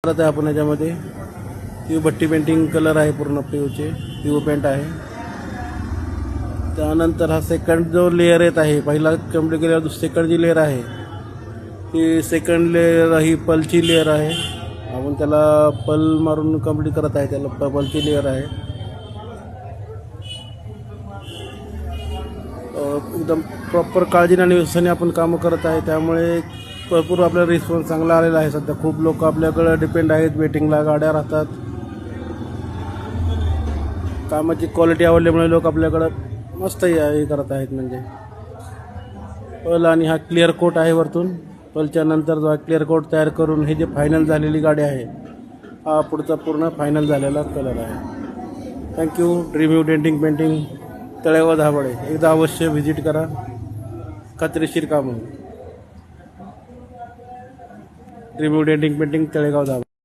करत आहे आपण याच्यामध्ये पीओ भट्टी पेंटिंग कलर आहे, पूर्ण पीओचे पीओ पेंट आहे. त्यानंतर हा सेकंड जो लेअर येत आहे, पहिला कंप्लीट केल्यावर सेकंड जी लेअर आहे ती सेकंड लेअर ही पलची लेअर आहे. आपण त्याला पल मारून कंप्लीट करत आहे, त्याला पलची लेअर आहे. एकदम प्रॉपर काळजीने आणि व्यवस्थेने आपण कामं करत आहे, त्यामुळे भरपूर आपल्याला रिस्पॉन्स चांगला आलेला आहे. सध्या खूप लोक आपल्याकडे डिपेंड आहेत, वेटिंगला गाड्या राहतात. कामाची क्वालिटी आवडल्यामुळे लोक आपल्याकडं मस्त हे करत आहेत. म्हणजे पल आणि हा क्लिअर कोट आहे वरतून. पलच्या नंतर जो क्लिअर कोट तयार करून हे जे फायनल झालेली गाडी आहे, हा पुढचा पूर्ण फायनल झालेला कलर आहे. Thank you. Dream denting painting Talegaon Dabhade, एकदा अवश्य व्हिजिट करा. खात्रीशीर काम. Dream denting painting Talegaon Dabhade.